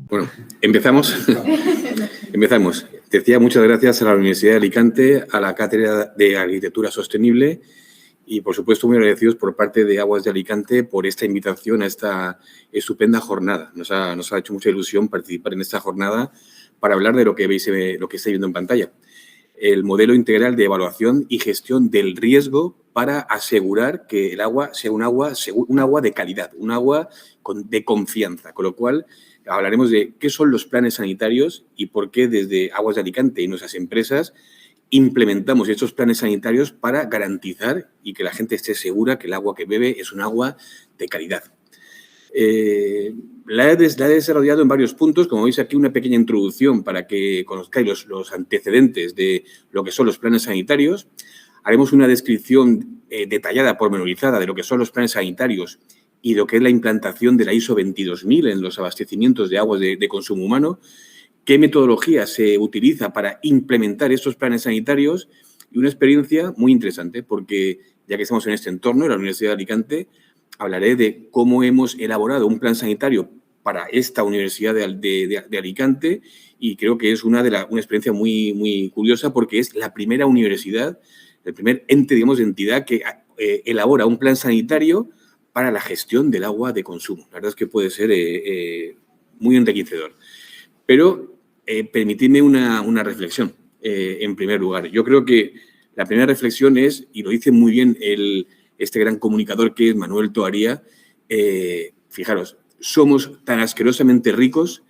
Bueno, empezamos. Empezamos. Decía, muchas gracias a la Universidad de Alicante, a la Cátedra de Arquitectura Sostenible y, por supuesto, muy agradecidos por parte de Aguas de Alicante por esta invitación a esta estupenda jornada. Nos ha hecho mucha ilusión participar en esta jornada para hablar de lo que veis, lo que estáis viendo en pantalla. El modelo integral de evaluación y gestión del riesgo para asegurar que el agua sea un agua de calidad, un agua de confianza. Con lo cual, hablaremos de qué son los planes sanitarios y por qué desde Aguas de Alicante y nuestras empresas implementamos estos planes sanitarios para garantizar y que la gente esté segura que el agua que bebe es un agua de calidad. La he desarrollado en varios puntos. Como veis aquí, una pequeña introducción para que conozcáis los antecedentes de lo que son los planes sanitarios. Haremos una descripción detallada, pormenorizada, de lo que son los planes sanitarios y lo que es la implantación de la ISO 22000 en los abastecimientos de aguas de consumo humano, qué metodología se utiliza para implementar estos planes sanitarios y una experiencia muy interesante porque, ya que estamos en este entorno, en la Universidad de Alicante, hablaré de cómo hemos elaborado un plan sanitario para esta Universidad de Alicante y creo que es una experiencia muy, muy curiosa porque es la primera universidad, el primer ente, digamos, entidad que elabora un plan sanitario para la gestión del agua de consumo. La verdad es que puede ser muy enriquecedor. Pero permitidme una reflexión, en primer lugar. Yo creo que la primera reflexión es, y lo dice muy bien este gran comunicador que es Manuel Toaría, fijaros, somos tan asquerosamente ricos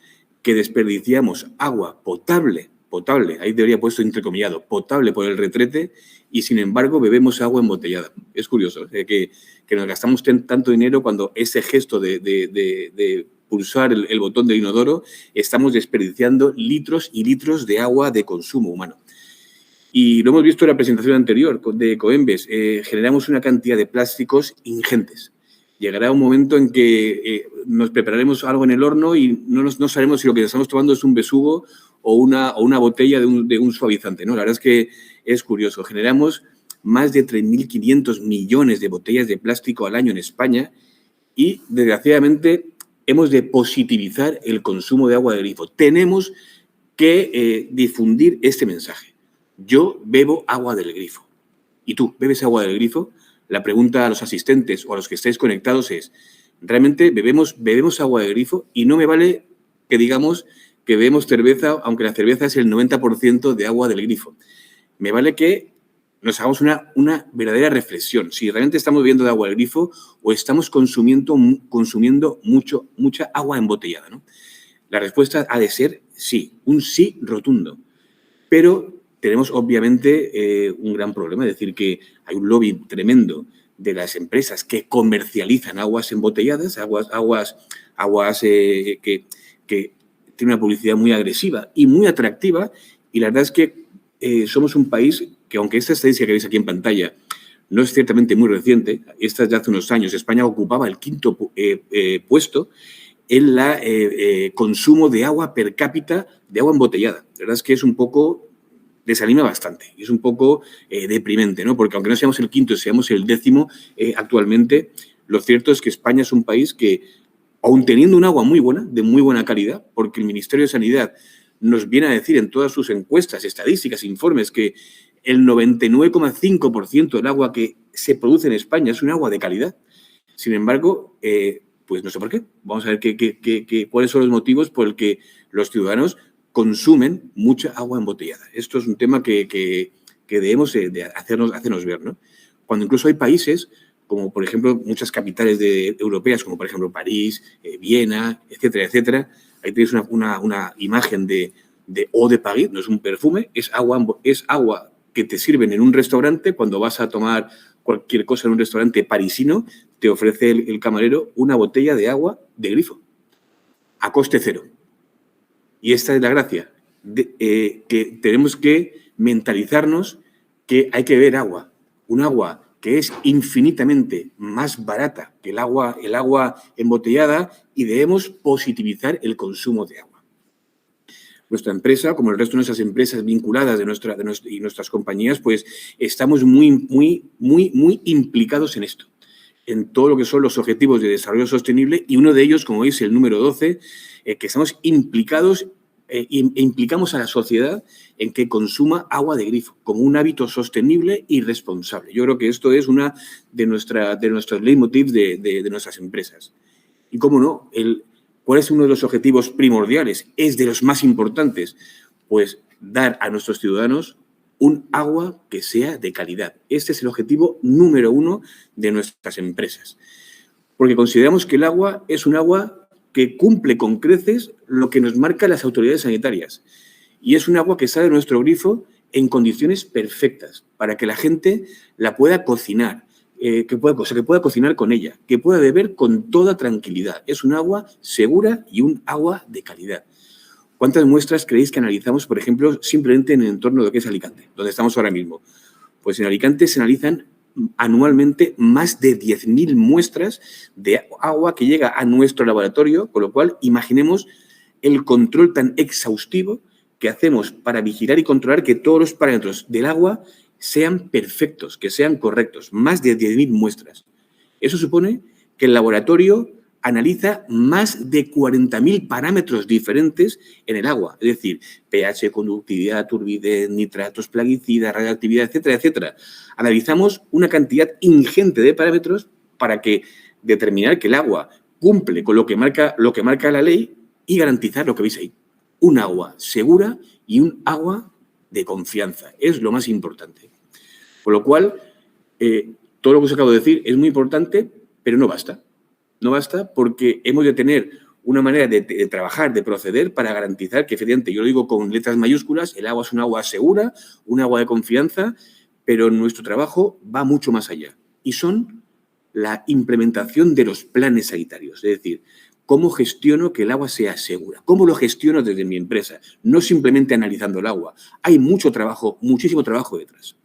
que desperdiciamos agua potable, ahí debería puesto entrecomillado, potable por el retrete, y sin embargo bebemos agua embotellada. Es curioso que nos gastamos tanto dinero cuando ese gesto de pulsar el botón del inodoro estamos desperdiciando litros y litros de agua de consumo humano. Y lo hemos visto en la presentación anterior de Coembes, generamos una cantidad de plásticos ingentes. Llegará un momento en que nos prepararemos algo en el horno y no sabremos si lo que estamos tomando es un besugo o una botella de un suavizante, ¿no? La verdad es que es curioso. Generamos más de 3.500 millones de botellas de plástico al año en España y, desgraciadamente, hemos de positivizar el consumo de agua de grifo. Tenemos que difundir este mensaje. Yo bebo agua del grifo. ¿Y tú bebes agua del grifo? La pregunta a los asistentes o a los que estáis conectados es, ¿realmente bebemos agua del grifo? Y no me vale que digamos que bebemos cerveza, aunque la cerveza es el 90% de agua del grifo. Me vale que nos hagamos una verdadera reflexión. Si realmente estamos bebiendo de agua del grifo o estamos consumiendo mucha agua embotellada, ¿no? La respuesta ha de ser sí, un sí rotundo. Pero tenemos, obviamente, un gran problema, es decir, que hay un lobby tremendo de las empresas que comercializan aguas embotelladas, aguas que tienen una publicidad muy agresiva y muy atractiva, y la verdad es que somos un país que, aunque esta estadística que veis aquí en pantalla no es ciertamente muy reciente, esta es de hace unos años, España ocupaba el quinto puesto en el consumo de agua per cápita de agua embotellada. La verdad es que es un poco, desanima bastante, es un poco deprimente, ¿no? Porque aunque no seamos el quinto, seamos el 10º actualmente, lo cierto es que España es un país que, aun teniendo un agua muy buena, de muy buena calidad, porque el Ministerio de Sanidad nos viene a decir en todas sus encuestas, estadísticas, informes, que el 99,5% del agua que se produce en España es un agua de calidad. Sin embargo, pues no sé por qué. Vamos a ver cuáles son los motivos por el que los ciudadanos consumen mucha agua embotellada. Esto es un tema que debemos de hacernos ver, ¿no? Cuando incluso hay países, como por ejemplo muchas capitales europeas, como por ejemplo París, Viena, etcétera, etcétera. Ahí tenéis una imagen de Eau de Paris, no es un perfume, es agua que te sirven en un restaurante. Cuando vas a tomar cualquier cosa en un restaurante parisino, te ofrece el camarero una botella de agua de grifo, a coste cero. Y esta es la gracia, que tenemos que mentalizarnos que hay que beber agua, un agua que es infinitamente más barata que el agua embotellada, y debemos positivizar el consumo de agua. Nuestra empresa, como el resto de nuestras empresas vinculadas y nuestras compañías, pues estamos muy implicados en esto. en todo lo que son los objetivos de desarrollo sostenible y uno de ellos, como veis, el número 12, que estamos implicados e implicamos a la sociedad en que consuma agua de grifo como un hábito sostenible y responsable. Yo creo que esto es una de nuestros leitmotivs de nuestras empresas. Y cómo no, ¿cuál es uno de los objetivos primordiales? Es de los más importantes. Pues dar a nuestros ciudadanos un agua que sea de calidad. Este es el objetivo número 1 de nuestras empresas. Porque consideramos que el agua es un agua que cumple con creces lo que nos marcan las autoridades sanitarias. Y es un agua que sale de nuestro grifo en condiciones perfectas para que la gente la pueda cocinar, que pueda cocinar con ella, que pueda beber con toda tranquilidad. Es un agua segura y un agua de calidad. ¿Cuántas muestras creéis que analizamos, por ejemplo, simplemente en el entorno de lo que es Alicante, donde estamos ahora mismo? Pues en Alicante se analizan anualmente más de 10.000 muestras de agua que llega a nuestro laboratorio, con lo cual imaginemos el control tan exhaustivo que hacemos para vigilar y controlar que todos los parámetros del agua sean perfectos, que sean correctos. Más de 10.000 muestras. Eso supone que el laboratorio analiza más de 40.000 parámetros diferentes en el agua, es decir, pH, conductividad, turbidez, nitratos, plaguicidas, radioactividad, etcétera, etcétera. Analizamos una cantidad ingente de parámetros para determinar que el agua cumple con lo que marca la ley y garantizar lo que veis ahí, un agua segura y un agua de confianza. Es lo más importante. Con lo cual, todo lo que os acabo de decir es muy importante, pero no basta. No basta porque hemos de tener una manera de trabajar, de proceder para garantizar que, efectivamente, yo lo digo con letras mayúsculas, el agua es un agua segura, un agua de confianza, pero nuestro trabajo va mucho más allá. Y son la implementación de los planes sanitarios. Es decir, cómo gestiono que el agua sea segura, cómo lo gestiono desde mi empresa, no simplemente analizando el agua. Hay mucho trabajo, muchísimo trabajo detrás.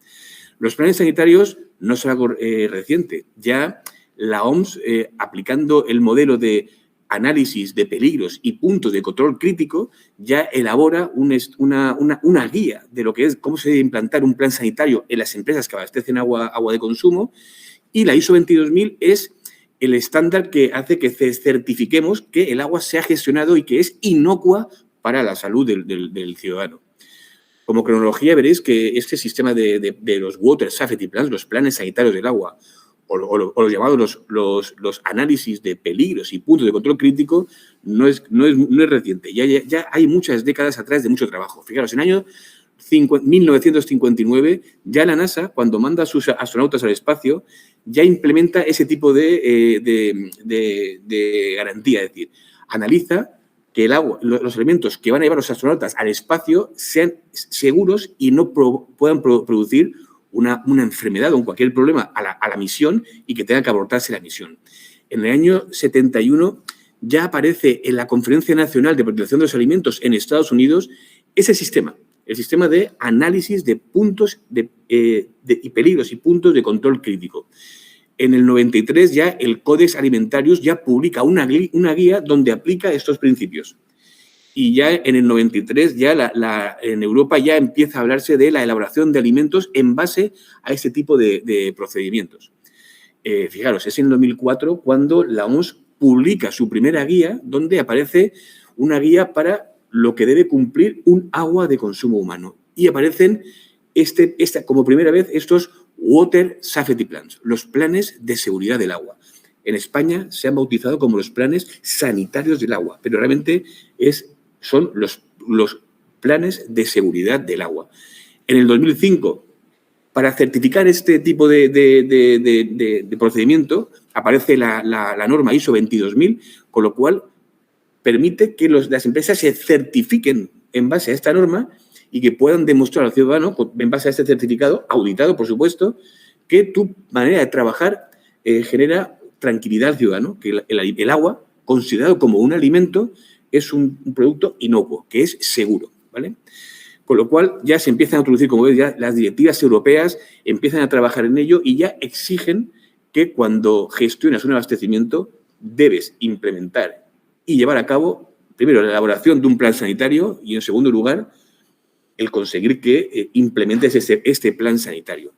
Los planes sanitarios no es algo reciente. Ya la OMS, aplicando el modelo de análisis de peligros y puntos de control crítico, ya elabora una guía de lo que es cómo se debe implantar un plan sanitario en las empresas que abastecen agua de consumo, y la ISO 22000 es el estándar que hace que certifiquemos que el agua se ha gestionado y que es inocua para la salud del ciudadano. Como cronología veréis que este sistema de los Water Safety Plans, los planes sanitarios del agua, o los llamados los análisis de peligros y puntos de control crítico, no es reciente. Ya hay muchas décadas atrás de mucho trabajo. Fijaros, en el año 1959, ya la NASA, cuando manda a sus astronautas al espacio, ya implementa ese tipo de garantía. Es decir, analiza que el agua, los elementos que van a llevar los astronautas al espacio sean seguros y no puedan producir una enfermedad o cualquier problema a la misión y que tenga que abortarse la misión. En el año 71 ya aparece en la Conferencia Nacional de Protección de los Alimentos en Estados Unidos ese sistema, el sistema de análisis de puntos y peligros y puntos de control crítico. En el 93 ya el Codex Alimentarius ya publica una guía donde aplica estos principios. Y ya en el 93 ya en Europa ya empieza a hablarse de la elaboración de alimentos en base a este tipo de procedimientos. Fijaros, es en el 2004 cuando la OMS publica su primera guía, donde aparece una guía para lo que debe cumplir un agua de consumo humano. Y aparecen como primera vez estos Water Safety Plans, los planes de seguridad del agua. En España se han bautizado como los planes sanitarios del agua, pero realmente son los planes de seguridad del agua. En el 2005, para certificar este tipo de procedimiento, aparece la norma ISO 22000, con lo cual permite que las empresas se certifiquen en base a esta norma y que puedan demostrar al ciudadano, en base a este certificado, auditado, por supuesto, que tu manera de trabajar genera tranquilidad al ciudadano, que el agua, considerado como un alimento, es un producto inocuo, que es seguro, ¿vale? Con lo cual ya se empiezan a introducir, como veis, ya las directivas europeas empiezan a trabajar en ello y ya exigen que cuando gestionas un abastecimiento debes implementar y llevar a cabo, primero, la elaboración de un plan sanitario y, en segundo lugar, el conseguir que implementes este plan sanitario.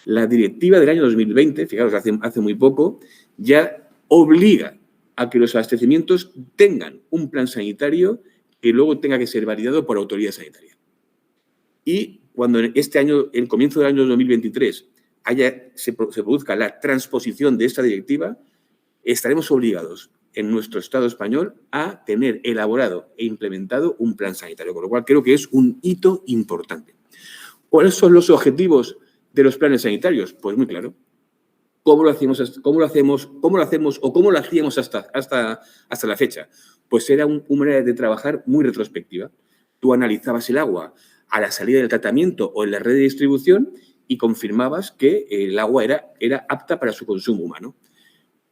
La directiva del año 2020, fijaros, hace muy poco, ya obliga a que los abastecimientos tengan un plan sanitario que luego tenga que ser validado por autoridad sanitaria. Y cuando este año, el comienzo del año 2023, se produzca la transposición de esta directiva, estaremos obligados en nuestro Estado español a tener elaborado e implementado un plan sanitario, con lo cual creo que es un hito importante. ¿Cuáles son los objetivos de los planes sanitarios? Pues muy claro. ¿Cómo lo hacemos o cómo lo hacíamos hasta la fecha? Pues era una manera de trabajar muy retrospectiva. Tú analizabas el agua a la salida del tratamiento o en la red de distribución y confirmabas que el agua era apta para su consumo humano.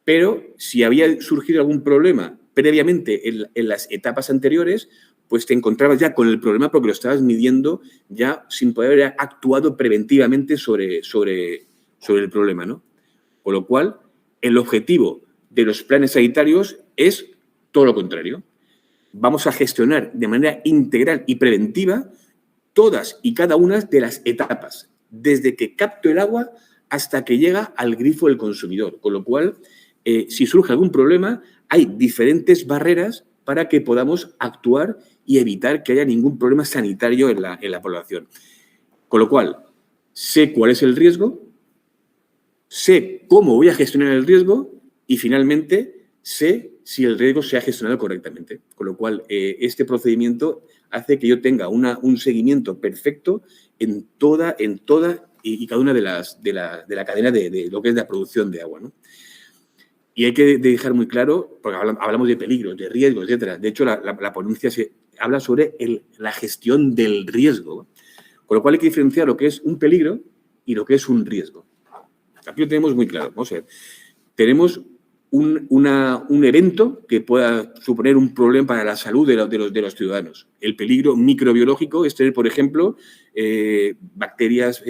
Pero si había surgido algún problema previamente en las etapas anteriores, pues te encontrabas ya con el problema porque lo estabas midiendo ya sin poder haber actuado preventivamente sobre el problema, ¿no? Con lo cual, el objetivo de los planes sanitarios es todo lo contrario. Vamos a gestionar de manera integral y preventiva todas y cada una de las etapas, desde que capto el agua hasta que llega al grifo del consumidor. Con lo cual, si surge algún problema, hay diferentes barreras para que podamos actuar y evitar que haya ningún problema sanitario en la población. Con lo cual, sé cuál es el riesgo, sé cómo voy a gestionar el riesgo y, finalmente, sé si el riesgo se ha gestionado correctamente. Con lo cual, este procedimiento hace que yo tenga un seguimiento perfecto en toda y cada una de la cadena de lo que es la producción de agua, ¿no? Y hay que dejar muy claro, porque hablamos de peligros, de riesgos, etcétera. De hecho, la ponencia habla sobre la gestión del riesgo. Con lo cual hay que diferenciar lo que es un peligro y lo que es un riesgo. Aquí lo tenemos muy claro. Vamos a ver. Tenemos un evento que pueda suponer un problema para la salud de los ciudadanos. El peligro microbiológico es tener, por ejemplo, bacterias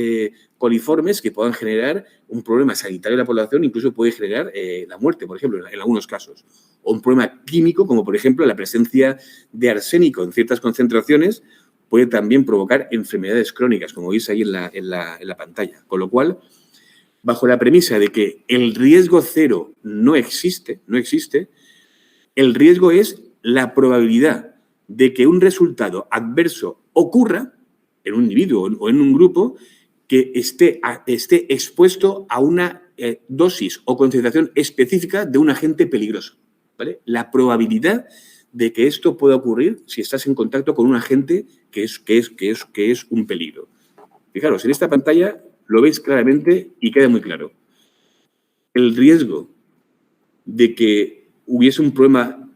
coliformes que puedan generar un problema sanitario en la población, incluso puede generar la muerte, por ejemplo, en algunos casos. O un problema químico, como por ejemplo la presencia de arsénico en ciertas concentraciones, puede también provocar enfermedades crónicas, como veis ahí en la pantalla. Con lo cual, bajo la premisa de que el riesgo cero no existe, el riesgo es la probabilidad de que un resultado adverso ocurra en un individuo o en un grupo que esté expuesto a una dosis o concentración específica de un agente peligroso, ¿vale? La probabilidad de que esto pueda ocurrir si estás en contacto con un agente que es un peligro. Fijaros, en esta pantalla lo veis claramente y queda muy claro. El riesgo de que hubiese un problema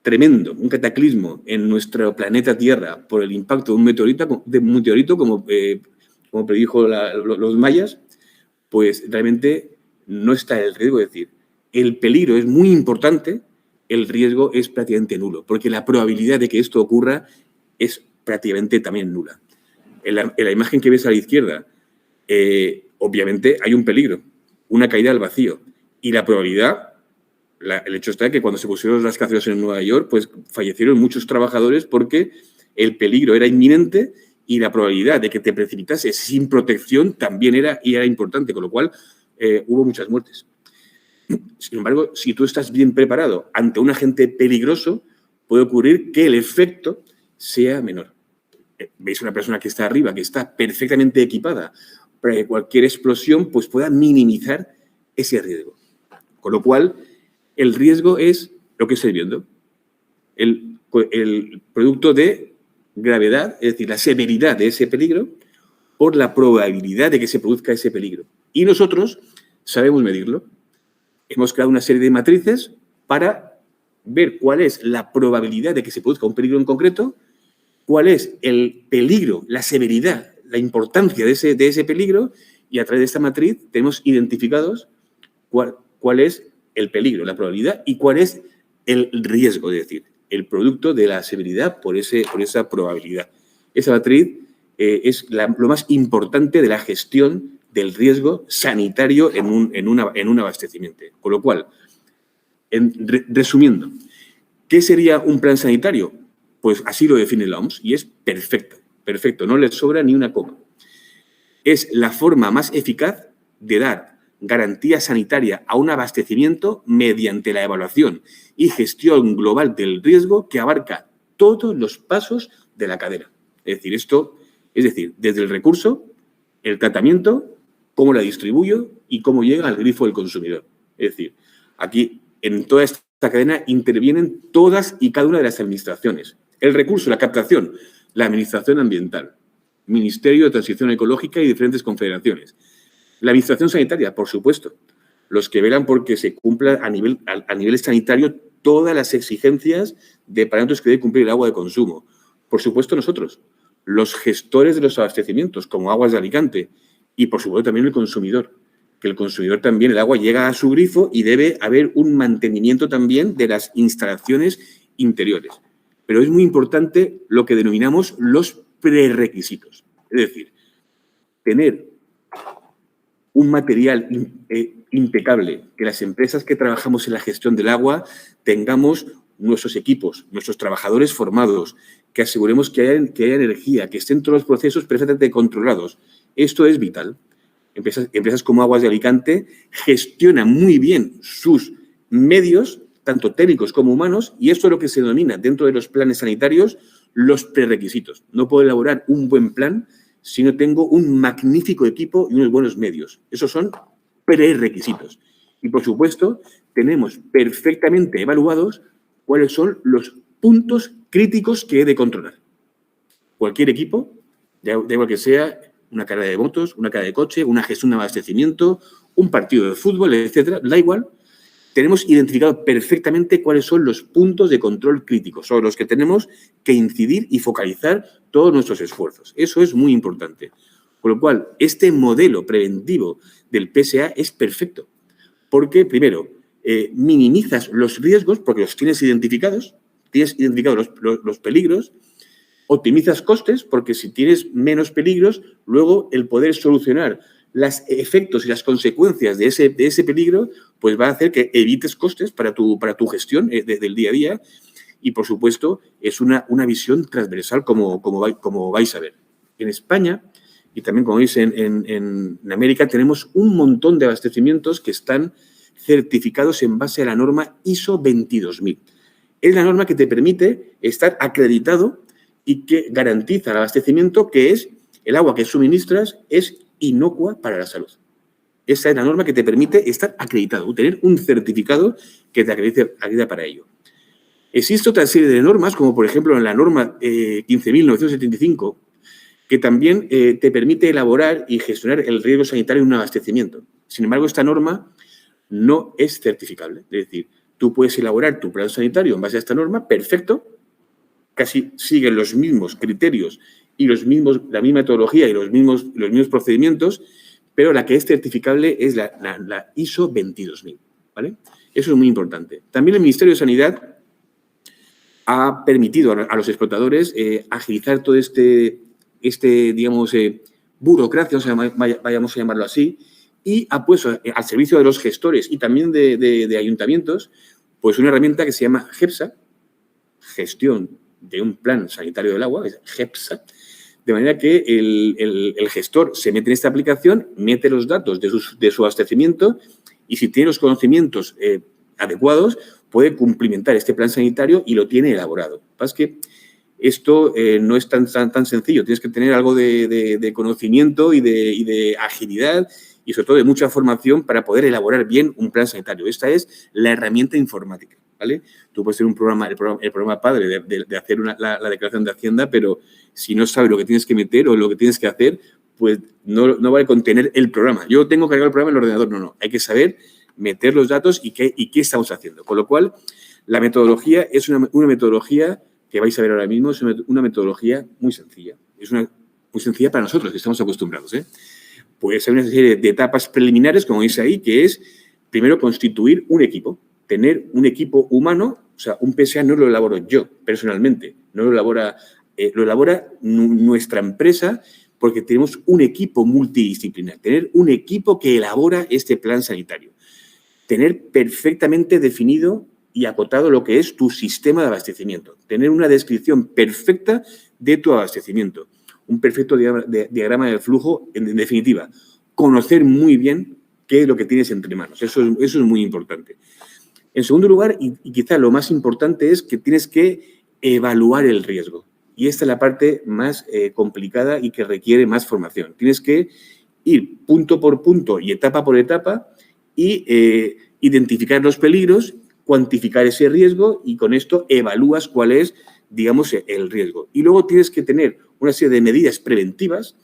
tremendo, un cataclismo en nuestro planeta Tierra por el impacto de un meteorito como predijo los mayas, pues realmente no está el riesgo. Es decir, el peligro es muy importante, el riesgo es prácticamente nulo, porque la probabilidad de que esto ocurra es prácticamente también nula. En la imagen que ves a la izquierda, obviamente hay un peligro, una caída al vacío. Y la probabilidad, el hecho está que cuando se pusieron las rascacielos en Nueva York, pues fallecieron muchos trabajadores porque el peligro era inminente y la probabilidad de que te precipitase sin protección también era importante, con lo cual hubo muchas muertes. Sin embargo, si tú estás bien preparado ante un agente peligroso, puede ocurrir que el efecto sea menor. Veis una persona que está arriba, que está perfectamente equipada para que cualquier explosión pues, pueda minimizar ese riesgo. Con lo cual, el riesgo es lo que estoy viendo. El producto de gravedad, es decir, la severidad de ese peligro por la probabilidad de que se produzca ese peligro. Y nosotros sabemos medirlo. Hemos creado una serie de matrices para ver cuál es la probabilidad de que se produzca un peligro en concreto, cuál es el peligro, la severidad, la importancia de ese peligro, y a través de esta matriz tenemos identificados cuál es el peligro, la probabilidad y cuál es el riesgo, es decir, el producto de la severidad por esa probabilidad. Esa matriz es lo más importante de la gestión del riesgo sanitario en un abastecimiento. Con lo cual, resumiendo, ¿qué sería un plan sanitario? Pues así lo define la OMS y es perfecto, no le sobra ni una coma. Es la forma más eficaz de dar garantía sanitaria a un abastecimiento mediante la evaluación y gestión global del riesgo que abarca todos los pasos de la cadena. Es decir, desde el recurso, el tratamiento, cómo la distribuyo y cómo llega al grifo del consumidor. Es decir, aquí en toda esta cadena intervienen todas y cada una de las administraciones. El recurso, la captación, la administración ambiental, Ministerio de Transición Ecológica y diferentes confederaciones. La administración sanitaria, por supuesto, los que velan porque se cumpla a nivel sanitario todas las exigencias de parámetros que debe cumplir el agua de consumo. Por supuesto, nosotros, los gestores de los abastecimientos, como Aguas de Alicante, y por supuesto también el consumidor, que el consumidor también, el agua llega a su grifo y debe haber un mantenimiento también de las instalaciones interiores. Pero es muy importante lo que denominamos los prerequisitos. Es decir, tener un material impecable, que las empresas que trabajamos en la gestión del agua tengamos nuestros equipos, nuestros trabajadores formados, que aseguremos que haya energía, que estén todos los procesos perfectamente controlados. Esto es vital. Empresas como Aguas de Alicante gestionan muy bien sus medios, tanto técnicos como humanos, y esto es lo que se denomina dentro de los planes sanitarios los prerequisitos. No puedo elaborar un buen plan si no tengo un magnífico equipo y unos buenos medios. Esos son prerequisitos. Y, por supuesto, tenemos perfectamente evaluados cuáles son los puntos críticos que he de controlar. Cualquier equipo, da igual que sea una carrera de motos, una carrera de coche, una gestión de abastecimiento, un partido de fútbol, etcétera, da igual. Tenemos identificado perfectamente cuáles son los puntos de control críticos, sobre los que tenemos que incidir y focalizar todos nuestros esfuerzos. Eso es muy importante. Con lo cual, este modelo preventivo del PSA es perfecto, porque, primero, minimizas los riesgos porque los tienes identificados los peligros, optimizas costes porque si tienes menos peligros, luego el poder solucionar los efectos y las consecuencias de ese peligro, pues va a hacer que evites costes para tu gestión del día a día y, por supuesto, es una visión transversal como vais a ver. En España y también, como veis, en América tenemos un montón de abastecimientos que están certificados en base a la norma ISO 22000. Es la norma que te permite estar acreditado y que garantiza el abastecimiento, que es el agua que suministras es inocua para la salud. Esa es la norma que te permite estar acreditado, tener un certificado que te acredita para ello. Existe otra serie de normas, como por ejemplo en la norma 15.975, que también te permite elaborar y gestionar el riesgo sanitario en un abastecimiento. Sin embargo, esta norma no es certificable. Es decir, tú puedes elaborar tu plan sanitario en base a esta norma, perfecto, casi siguen los mismos criterios y la misma metodología y los mismos procedimientos, pero la que es certificable es la ISO 22000, ¿vale? Eso es muy importante. También el Ministerio de Sanidad ha permitido a los explotadores agilizar todo digamos, burocracia, vayamos a llamarlo así, y ha puesto al servicio de los gestores y también de ayuntamientos, pues una herramienta que se llama GEPSA, Gestión de un Plan Sanitario del Agua, es GEPSA, de manera que el gestor se mete en esta aplicación, mete los datos de su abastecimiento y si tiene los conocimientos adecuados, puede cumplimentar este plan sanitario y lo tiene elaborado. Lo que pasa es que esto no es tan sencillo. Tienes que tener algo de conocimiento y de agilidad y, sobre todo, de mucha formación para poder elaborar bien un plan sanitario. Esta es la herramienta informática, ¿vale? Tú puedes tener un programa, el programa padre de hacer la declaración de Hacienda, pero si no sabes lo que tienes que meter o lo que tienes que hacer, pues no vale con tener el programa. Yo tengo que cargar el programa en el ordenador. No. Hay que saber meter los datos y qué estamos haciendo. Con lo cual, la metodología es una metodología que vais a ver ahora mismo, es una metodología muy sencilla. Es muy sencilla para nosotros, que estamos acostumbrados, ¿eh? Pues hay una serie de etapas preliminares, como veis ahí, que es, primero, constituir un equipo. Tener un equipo humano, o sea, un PSA no lo elaboro yo, personalmente. No lo elabora nuestra empresa, porque tenemos un equipo multidisciplinar. Tener un equipo que elabora este plan sanitario. Tener perfectamente definido y acotado lo que es tu sistema de abastecimiento. Tener una descripción perfecta de tu abastecimiento. Un perfecto diagrama de flujo, en definitiva. conocer muy bien qué es lo que tienes entre manos. Eso es muy importante. En segundo lugar, y quizá lo más importante, es que tienes que evaluar el riesgo. Y esta es la parte más complicada y que requiere más formación. Tienes que ir punto por punto y etapa por etapa y identificar los peligros, cuantificar ese riesgo y con esto evalúas cuál es, digamos, el riesgo. Y luego tienes que tener una serie de medidas preventivas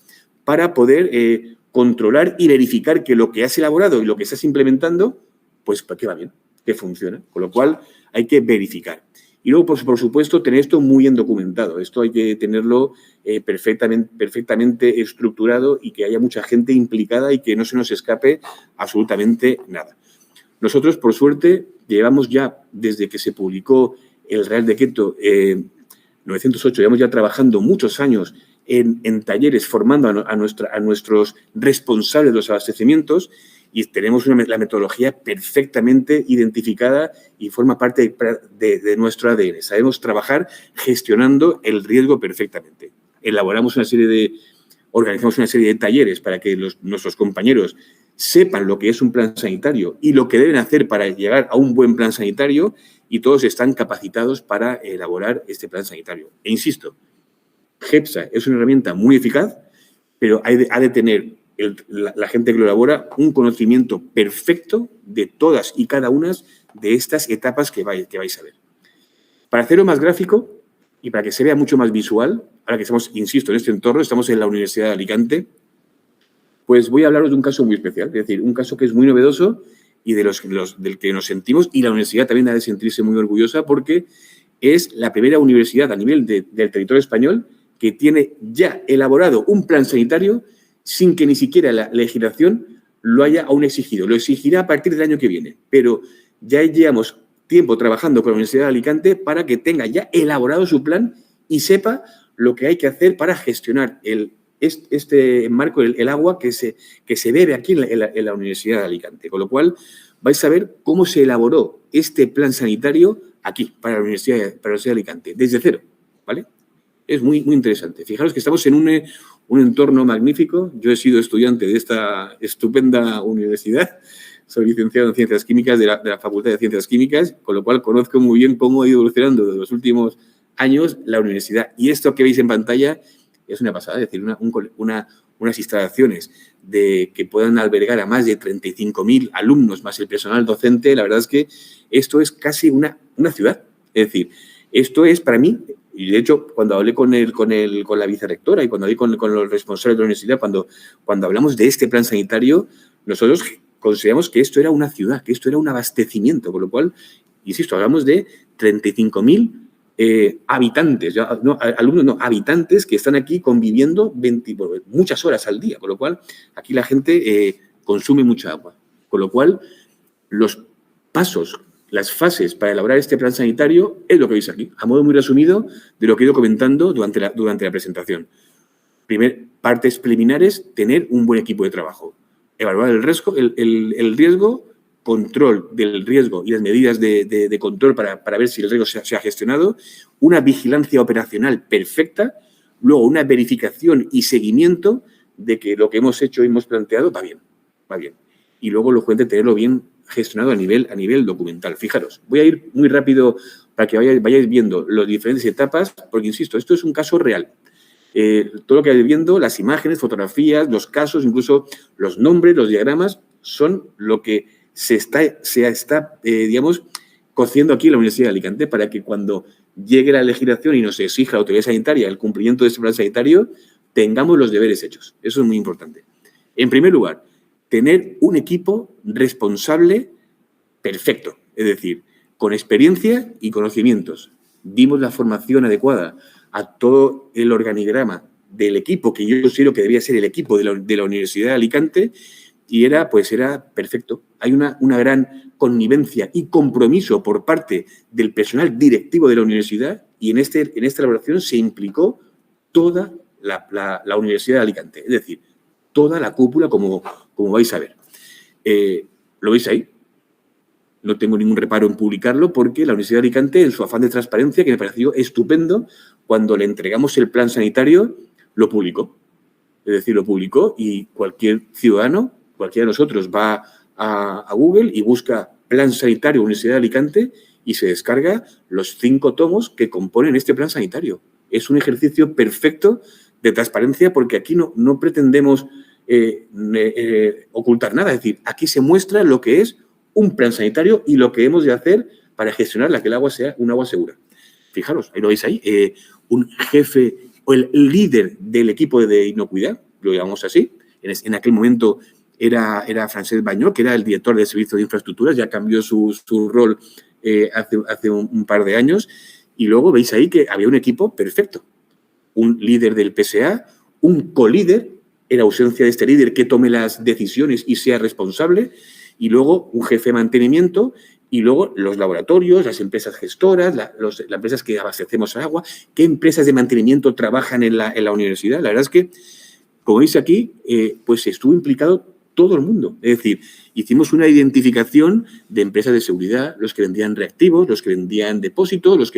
para poder controlar y verificar que lo que has elaborado y lo que estás implementando, pues que va bien, que funciona. Con lo cual hay que verificar. Y luego, pues, por supuesto, tener esto muy bien documentado. Esto hay que tenerlo perfectamente estructurado y que haya mucha gente implicada y que no se nos escape absolutamente nada. Nosotros, por suerte, llevamos ya, desde que se publicó el Real Decreto 908, llevamos ya trabajando muchos años en talleres formando a nuestros responsables de los abastecimientos y tenemos la metodología perfectamente identificada y forma parte de nuestro ADN. Sabemos trabajar gestionando el riesgo perfectamente. Organizamos una serie de talleres para que nuestros compañeros sepan lo que es un plan sanitario y lo que deben hacer para llegar a un buen plan sanitario y todos están capacitados para elaborar este plan sanitario. E insisto, GEPSA es una herramienta muy eficaz, pero ha de tener la gente que lo elabora un conocimiento perfecto de todas y cada una de estas etapas que vais a ver. Para hacerlo más gráfico y para que se vea mucho más visual, ahora que estamos, insisto, en este entorno, estamos en la Universidad de Alicante, pues voy a hablaros de un caso muy especial, es decir, un caso que es muy novedoso y del que nos sentimos, y la universidad también ha de sentirse muy orgullosa porque es la primera universidad a nivel del territorio español que tiene ya elaborado un plan sanitario sin que ni siquiera la legislación lo haya aún exigido. Lo exigirá a partir del año que viene, pero ya llevamos tiempo trabajando con la Universidad de Alicante para que tenga ya elaborado su plan y sepa lo que hay que hacer para gestionar este marco, el agua que se bebe aquí en la Universidad de Alicante. Con lo cual, vais a ver cómo se elaboró este plan sanitario aquí, para la Universidad de Alicante, desde cero, ¿vale? Es muy, muy interesante. Fijaros que estamos en un entorno magnífico. Yo he sido estudiante de esta estupenda universidad. Soy licenciado en Ciencias Químicas de la Facultad de Ciencias Químicas, con lo cual conozco muy bien cómo ha ido evolucionando desde los últimos años la universidad. Y esto que veis en pantalla es una pasada, es decir, unas instalaciones que puedan albergar a más de 35.000 alumnos más el personal docente. La verdad es que esto es casi una ciudad. Es decir, esto es para mí, y de hecho cuando hablé con la vicerrectora y cuando hablé con los responsables de la universidad, cuando hablamos de este plan sanitario, nosotros consideramos que esto era una ciudad, que esto era un abastecimiento, con lo cual, insisto, hablamos de 35.000 habitantes, habitantes que están aquí conviviendo muchas horas al día, con lo cual aquí la gente consume mucha agua. Con lo cual, los pasos, las fases para elaborar este plan sanitario es lo que veis aquí, a modo muy resumido de lo que he ido comentando durante la presentación. Partes preliminares, tener un buen equipo de trabajo. Evaluar el riesgo, control del riesgo y las medidas de control para ver si el riesgo se ha gestionado, una vigilancia operacional perfecta, luego una verificación y seguimiento de que lo que hemos hecho y hemos planteado va bien. Y luego lo de tenerlo bien gestionado a nivel documental. Fijaros, voy a ir muy rápido para que vayáis viendo las diferentes etapas, porque, insisto, esto es un caso real. Todo lo que vais viendo, las imágenes, fotografías, los casos, incluso los nombres, los diagramas, son lo que se está digamos, cociendo aquí en la Universidad de Alicante para que cuando llegue la legislación y nos exija la autoridad sanitaria el cumplimiento de este plan sanitario, tengamos los deberes hechos. Eso es muy importante. En primer lugar, tener un equipo responsable perfecto, es decir, con experiencia y conocimientos. Dimos la formación adecuada a todo el organigrama del equipo, que yo considero que debía ser el equipo de la Universidad de Alicante, y era perfecto. Hay una gran connivencia y compromiso por parte del personal directivo de la universidad y en esta elaboración se implicó toda la Universidad de Alicante, es decir, toda la cúpula, como vais a ver. ¿Lo veis ahí? No tengo ningún reparo en publicarlo porque la Universidad de Alicante, en su afán de transparencia, que me pareció estupendo, cuando le entregamos el plan sanitario, lo publicó. es decir, lo publicó y cualquier ciudadano, cualquiera de nosotros va a Google y busca Plan Sanitario Universidad de Alicante y se descarga los 5 tomos que componen este plan sanitario. Es un ejercicio perfecto de transparencia porque aquí no pretendemos ocultar nada. Es decir, aquí se muestra lo que es un plan sanitario y lo que hemos de hacer para gestionarla, que el agua sea un agua segura. Fijaros, ahí lo veis ahí, un jefe o el líder del equipo de inocuidad, lo llamamos así, en aquel momento era Francesc Bañó, que era el director del Servicio de Infraestructuras, ya cambió su rol hace un par de años, y luego veis ahí que había un equipo perfecto, un líder del PSA, un colíder, en ausencia de este líder que tome las decisiones y sea responsable, y luego un jefe de mantenimiento, y luego los laboratorios, las empresas gestoras, las empresas que abastecemos agua, qué empresas de mantenimiento trabajan en la universidad. La verdad es que, como veis aquí, pues estuvo implicado todo el mundo. Es decir, hicimos una identificación de empresas de seguridad, los que vendían reactivos, los que vendían depósitos,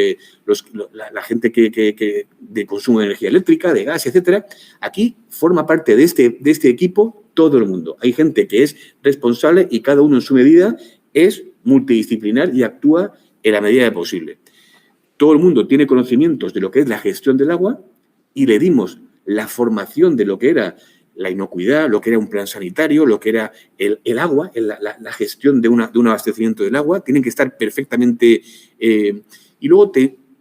la gente que de consumo de energía eléctrica, de gas, etcétera. Aquí forma parte de este equipo todo el mundo. Hay gente que es responsable y cada uno en su medida es multidisciplinar y actúa en la medida de posible. Todo el mundo tiene conocimientos de lo que es la gestión del agua y le dimos la formación de lo que era la inocuidad, lo que era un plan sanitario, lo que era el agua, la gestión de un abastecimiento del agua. Tienen que estar perfectamente... y luego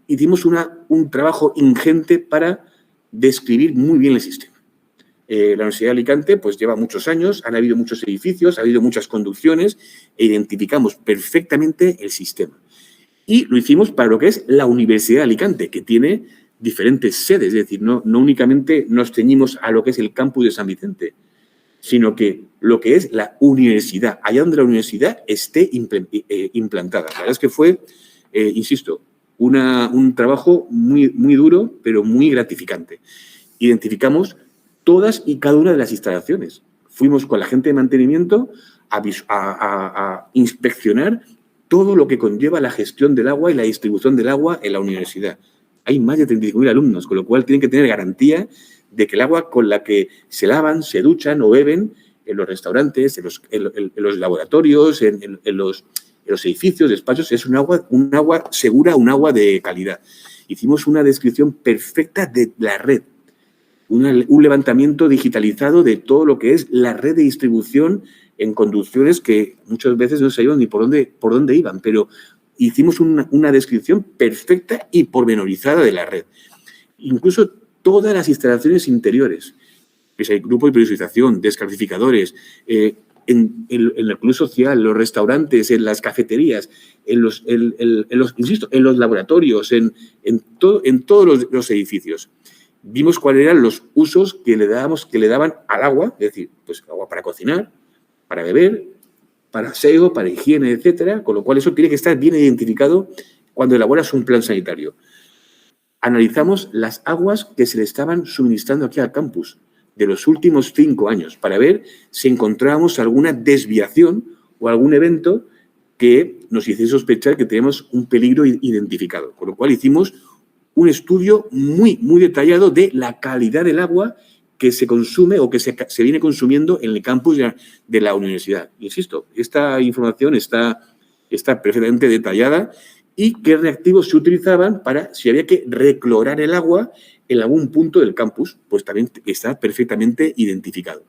hicimos un trabajo ingente para describir muy bien el sistema. La Universidad de Alicante pues lleva muchos años, han habido muchos edificios, ha habido muchas conducciones e identificamos perfectamente el sistema. Y lo hicimos para lo que es la Universidad de Alicante, que tiene diferentes sedes, es decir, no únicamente nos ceñimos a lo que es el campus de San Vicente, sino que lo que es la universidad, allá donde la universidad esté implantada. La verdad es que fue, insisto, un trabajo muy, muy duro, pero muy gratificante. Identificamos todas y cada una de las instalaciones. Fuimos con la gente de mantenimiento a inspeccionar todo lo que conlleva la gestión del agua y la distribución del agua en la universidad. Hay más de 35.000 alumnos, con lo cual tienen que tener garantía de que el agua con la que se lavan, se duchan o beben en los restaurantes, en los laboratorios, en los edificios, despachos, es un agua segura, un agua de calidad. Hicimos una descripción perfecta de la red, un levantamiento digitalizado de todo lo que es la red de distribución en conducciones que muchas veces no sabíamos ni por dónde iban, pero hicimos una descripción perfecta y pormenorizada de la red. Incluso todas las instalaciones interiores, que hay grupos de periodización, descalcificadores, en el club social, en los restaurantes, en las cafeterías, insisto, en los laboratorios, en todos los edificios. Vimos cuáles eran los usos que le daban al agua, es decir, pues agua para cocinar, para beber, para aseo, para higiene, etcétera, con lo cual eso tiene que estar bien identificado cuando elaboras un plan sanitario. Analizamos las aguas que se le estaban suministrando aquí al campus de los últimos 5 años para ver si encontrábamos alguna desviación o algún evento que nos hiciese sospechar que tenemos un peligro identificado. Con lo cual hicimos un estudio muy, muy detallado de la calidad del agua que se consume o que se viene consumiendo en el campus de la universidad. Insisto, esta información está perfectamente detallada y qué reactivos se utilizaban para si había que reclorar el agua en algún punto del campus, pues también está perfectamente identificado.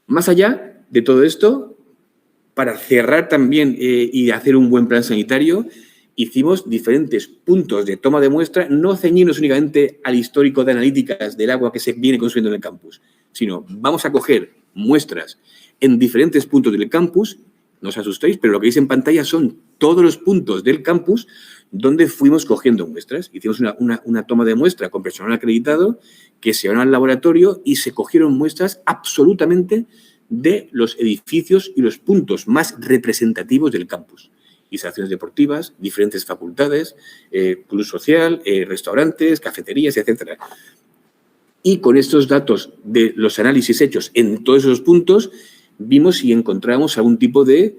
Más allá de todo esto, para cerrar también y hacer un buen plan sanitario, hicimos diferentes puntos de toma de muestra, no ceñirnos únicamente al histórico de analíticas del agua que se viene consumiendo en el campus, sino vamos a coger muestras en diferentes puntos del campus. No os asustéis, pero lo que veis en pantalla son todos los puntos del campus donde fuimos cogiendo muestras. Hicimos una toma de muestra con personal acreditado que se van al laboratorio y se cogieron muestras absolutamente de los edificios y los puntos más representativos del campus. Instalaciones deportivas, diferentes facultades, club social, restaurantes, cafeterías, etcétera. Y con estos datos de los análisis hechos en todos esos puntos, vimos si encontramos algún tipo de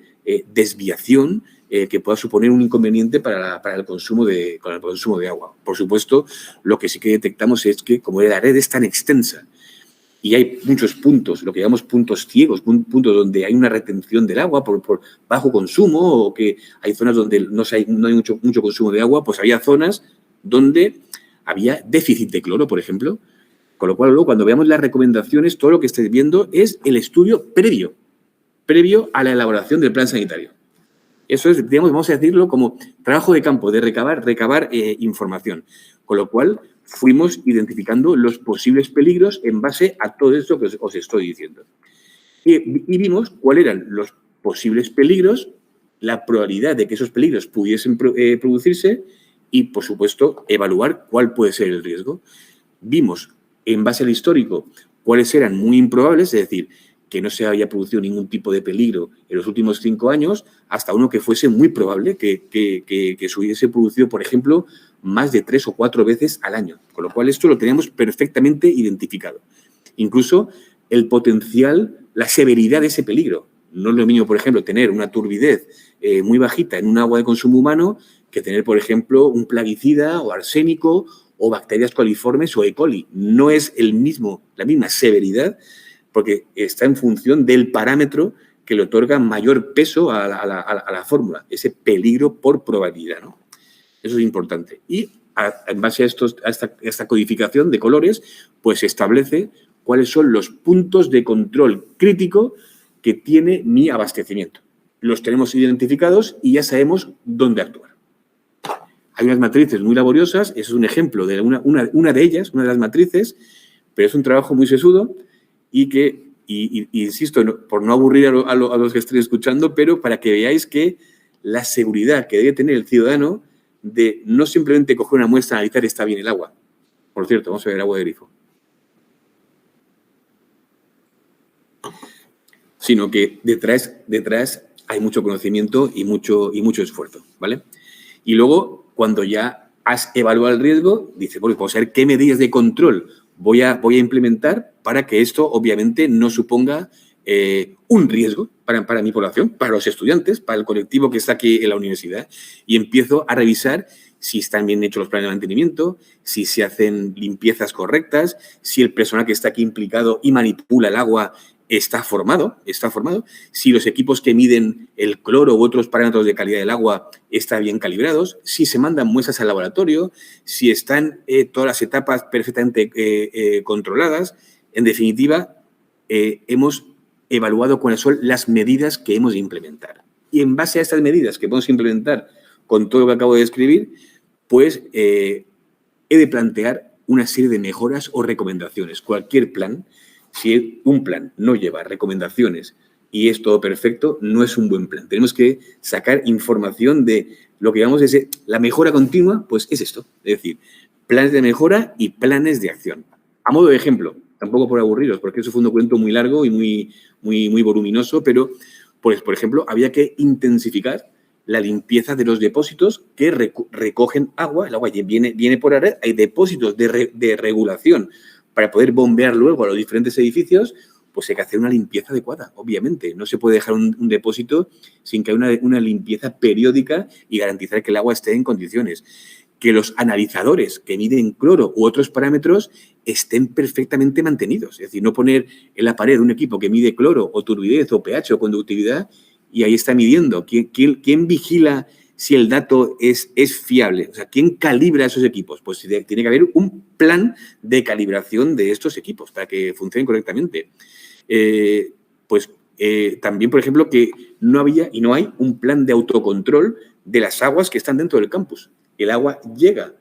desviación que pueda suponer un inconveniente para el consumo de agua. Por supuesto, lo que sí que detectamos es que, como la red es tan extensa y hay muchos puntos, lo que llamamos puntos ciegos, puntos donde hay una retención del agua por bajo consumo, o que hay zonas donde no hay mucho consumo de agua, pues había zonas donde había déficit de cloro, por ejemplo. Con lo cual, luego, cuando veamos las recomendaciones, todo lo que estáis viendo es el estudio previo a la elaboración del plan sanitario. Eso es, digamos, vamos a decirlo como trabajo de campo, de recabar información. Con lo cual, fuimos identificando los posibles peligros en base a todo esto que os estoy diciendo. Y vimos cuáles eran los posibles peligros, la probabilidad de que esos peligros pudiesen producirse y, por supuesto, evaluar cuál puede ser el riesgo. Vimos, en base al histórico, cuáles eran muy improbables, es decir, que no se había producido ningún tipo de peligro en los últimos 5 años, hasta uno que fuese muy probable que se hubiese producido, por ejemplo, más de 3 o 4 veces al año. Con lo cual, esto lo teníamos perfectamente identificado. Incluso el potencial, la severidad de ese peligro. No es lo mismo, por ejemplo, tener una turbidez muy bajita en un agua de consumo humano que tener, por ejemplo, un plaguicida o arsénico o bacterias coliformes o E. coli. No es la misma severidad, porque está en función del parámetro que le otorga mayor peso a la fórmula, ese peligro por probabilidad, ¿no? Eso es importante. Y en base a esta codificación de colores, pues se establece cuáles son los puntos de control crítico que tiene mi abastecimiento. Los tenemos identificados y ya sabemos dónde actuar. Hay unas matrices muy laboriosas, eso es un ejemplo de una de ellas, una de las matrices, pero es un trabajo muy sesudo y que, insisto, por no aburrir a los que estén escuchando, pero para que veáis que la seguridad que debe tener el ciudadano de no simplemente coger una muestra, analizar está bien el agua. Por cierto, vamos a ver agua de grifo. Sino que detrás hay mucho conocimiento y mucho esfuerzo, ¿vale? Y luego, cuando ya has evaluado el riesgo, dices, bueno, vamos a ver qué medidas de control voy a implementar para que esto, obviamente, no suponga un riesgo para mi población, para los estudiantes, para el colectivo que está aquí en la universidad. Y empiezo a revisar si están bien hechos los planes de mantenimiento, si se hacen limpiezas correctas, si el personal que está aquí implicado y manipula el agua está formado, si los equipos que miden el cloro u otros parámetros de calidad del agua están bien calibrados, si se mandan muestras al laboratorio, si están todas las etapas perfectamente controladas. En definitiva, hemos evaluado cuáles son las medidas que hemos de implementar. Y en base a estas medidas que podemos implementar con todo lo que acabo de describir, pues he de plantear una serie de mejoras o recomendaciones. Cualquier plan, si un plan no lleva recomendaciones y es todo perfecto, no es un buen plan. Tenemos que sacar información de lo que llamamos la mejora continua, pues es esto. Es decir, planes de mejora y planes de acción. A modo de ejemplo, tampoco por aburriros, porque eso fue un documento muy largo y muy voluminoso, pero, pues, por ejemplo, había que intensificar la limpieza de los depósitos que recogen agua. El agua viene por la red, hay depósitos de regulación para poder bombear luego a los diferentes edificios, pues hay que hacer una limpieza adecuada, obviamente. No se puede dejar un depósito sin que haya una limpieza periódica y garantizar que el agua esté en condiciones. Que los analizadores que miden cloro u otros parámetros estén perfectamente mantenidos. Es decir, no poner en la pared un equipo que mide cloro o turbidez o pH o conductividad y ahí está midiendo. ¿Quién vigila si el dato es fiable? O sea, ¿quién calibra esos equipos? Pues tiene que haber un plan de calibración de estos equipos para que funcionen correctamente. También, por ejemplo, que no había y no hay un plan de autocontrol de las aguas que están dentro del campus. El agua llega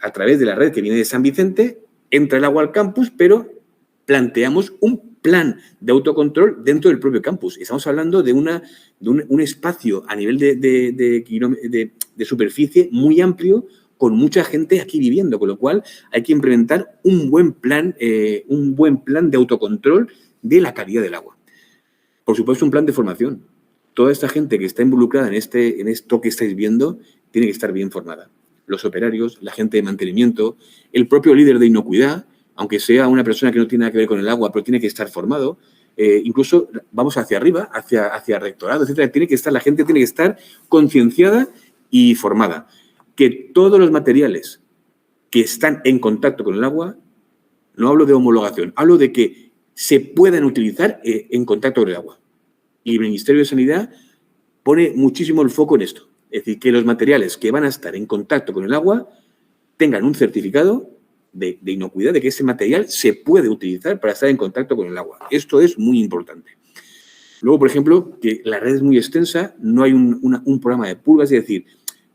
a través de la red que viene de San Vicente, entra el agua al campus, pero planteamos un plan de autocontrol dentro del propio campus. Estamos hablando de un espacio a nivel de superficie muy amplio, con mucha gente aquí viviendo, con lo cual hay que implementar un buen plan de autocontrol de la calidad del agua. Por supuesto, un plan de formación. Toda esta gente que está involucrada en esto que estáis viendo tiene que estar bien formada. Los operarios, la gente de mantenimiento, el propio líder de inocuidad, aunque sea una persona que no tiene nada que ver con el agua, pero tiene que estar formado. incluso vamos hacia arriba, hacia rectorado, etcétera. La gente tiene que estar concienciada y formada. Que todos los materiales que están en contacto con el agua, no hablo de homologación, hablo de que se puedan utilizar en contacto con el agua. Y el Ministerio de Sanidad pone muchísimo el foco en esto. Es decir, que los materiales que van a estar en contacto con el agua tengan un certificado de inocuidad, de que ese material se puede utilizar para estar en contacto con el agua. Esto es muy importante. Luego, por ejemplo, que la red es muy extensa, no hay un programa de purgas, es decir,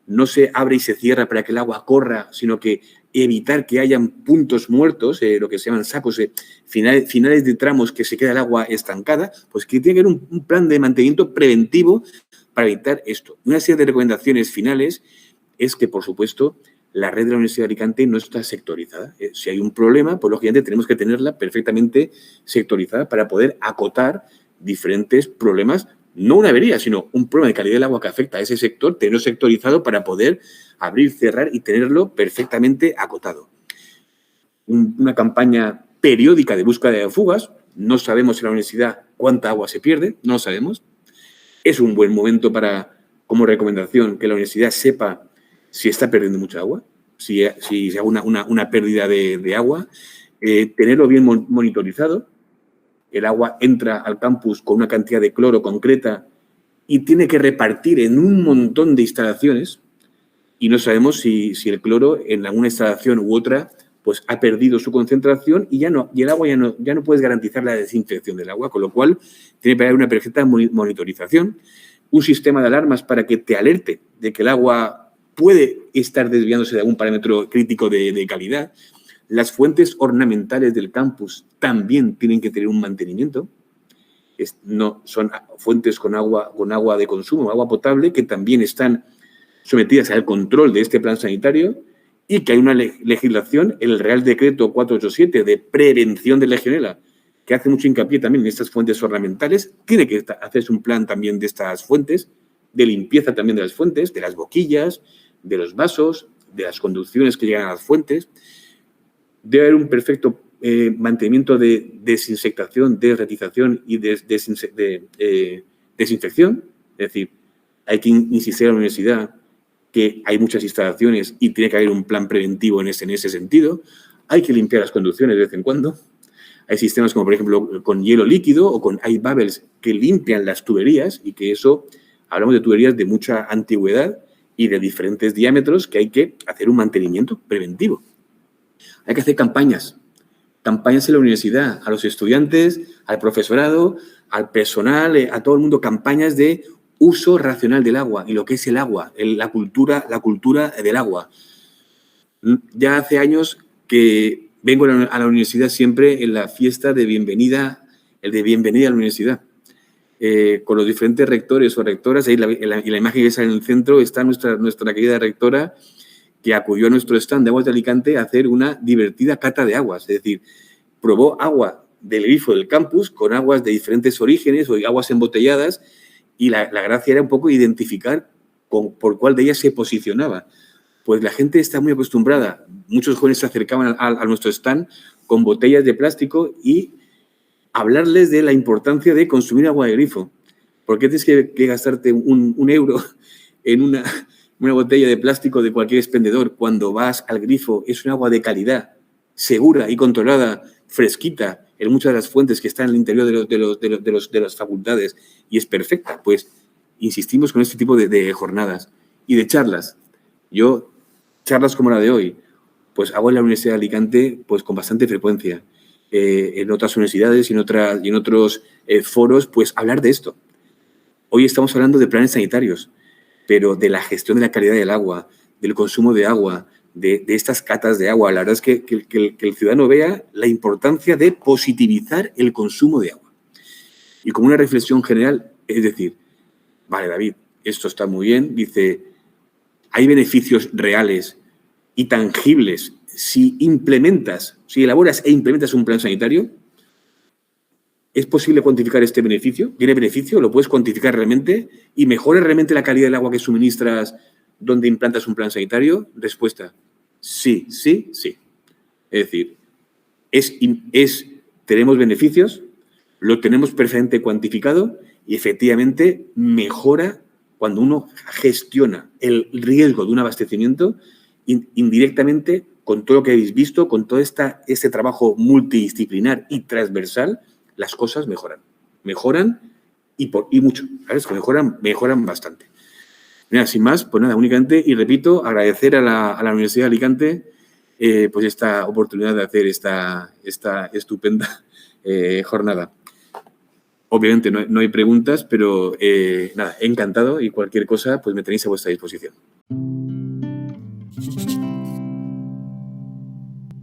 no se abre y se cierra para que el agua corra, sino que evitar que hayan puntos muertos, lo que se llaman sacos, finales de tramos que se queda el agua estancada, pues que tiene que haber un plan de mantenimiento preventivo para evitar esto. Una serie de recomendaciones finales es que, por supuesto, la red de la Universidad de Alicante no está sectorizada. Si hay un problema, pues lógicamente tenemos que tenerla perfectamente sectorizada para poder acotar diferentes problemas, no una avería, sino un problema de calidad del agua que afecta a ese sector, tenerlo sectorizado para poder abrir, cerrar y tenerlo perfectamente acotado. Una campaña periódica de búsqueda de fugas. No sabemos en la universidad cuánta agua se pierde, no lo sabemos. Es un buen momento para, como recomendación, que la universidad sepa si está perdiendo mucha agua, si hay una pérdida de agua, tenerlo bien monitorizado. El agua entra al campus con una cantidad de cloro concreta y tiene que repartir en un montón de instalaciones y no sabemos si el cloro en alguna instalación u otra pues ha perdido su concentración y el agua ya no puedes garantizar la desinfección del agua, con lo cual tiene que haber una perfecta monitorización, un sistema de alarmas para que te alerte de que el agua puede estar desviándose de algún parámetro crítico de calidad. Las fuentes ornamentales del campus también tienen que tener un mantenimiento. No son fuentes con agua de consumo, agua potable, que también están sometidas al control de este plan sanitario y que hay una legislación, el Real Decreto 487 de prevención de Legionela, que hace mucho hincapié también en estas fuentes ornamentales. Tiene que hacerse un plan también de estas fuentes, de limpieza también de las fuentes, de las boquillas, de los vasos, de las conducciones que llegan a las fuentes. Debe haber un perfecto mantenimiento de desinsectación, desratización y desinfección. Es decir, hay que insistir a la universidad que hay muchas instalaciones y tiene que haber un plan preventivo en ese sentido. Hay que limpiar las conducciones de vez en cuando. Hay sistemas como, por ejemplo, con hielo líquido o con ice bubbles que limpian las tuberías y que eso, hablamos de tuberías de mucha antigüedad y de diferentes diámetros que hay que hacer un mantenimiento preventivo. Hay que hacer campañas en la universidad, a los estudiantes, al profesorado, al personal, a todo el mundo, campañas de uso racional del agua y lo que es el agua, la cultura del agua. Ya hace años que vengo a la universidad siempre en la fiesta de bienvenida, a la universidad. Con los diferentes rectores o rectoras, ahí la imagen que está en el centro está nuestra querida rectora, que acudió a nuestro stand de Aguas de Alicante a hacer una divertida cata de aguas. Es decir, probó agua del grifo del campus con aguas de diferentes orígenes o aguas embotelladas y la gracia era un poco identificar por cuál de ellas se posicionaba. Pues la gente está muy acostumbrada. Muchos jóvenes se acercaban a nuestro stand con botellas de plástico y hablarles de la importancia de consumir agua de grifo. ¿Por qué tienes que gastarte un euro en una botella de plástico de cualquier expendedor cuando vas al grifo? Es un agua de calidad, segura y controlada, fresquita, en muchas de las fuentes que están en el interior de las facultades y es perfecta. Pues insistimos con este tipo de jornadas y de charlas. Charlas como la de hoy, pues hago en la Universidad de Alicante pues con bastante frecuencia. En otras universidades y en otros foros, pues hablar de esto. Hoy estamos hablando de planes sanitarios, pero de la gestión de la calidad del agua, del consumo de agua, de estas catas de agua. La verdad es que el ciudadano vea la importancia de positivizar el consumo de agua. Y como una reflexión general, es decir, vale, David, esto está muy bien, dice, hay beneficios reales y tangibles si elaboras e implementas un plan sanitario. ¿Es posible cuantificar este beneficio? ¿Tiene beneficio? ¿Lo puedes cuantificar realmente? ¿Y mejora realmente la calidad del agua que suministras donde implantas un plan sanitario? Respuesta, sí, sí, sí. Es decir, tenemos beneficios, lo tenemos perfectamente cuantificado y efectivamente mejora cuando uno gestiona el riesgo de un abastecimiento indirectamente con todo lo que habéis visto, con todo este trabajo multidisciplinar y transversal, las cosas mejoran. Mejoran y mucho, ¿sabes? Que mejoran bastante. Mira, sin más, pues nada, únicamente, y repito, agradecer a la Universidad de Alicante pues esta oportunidad de hacer esta estupenda jornada. Obviamente no hay preguntas, pero nada, encantado y cualquier cosa pues me tenéis a vuestra disposición.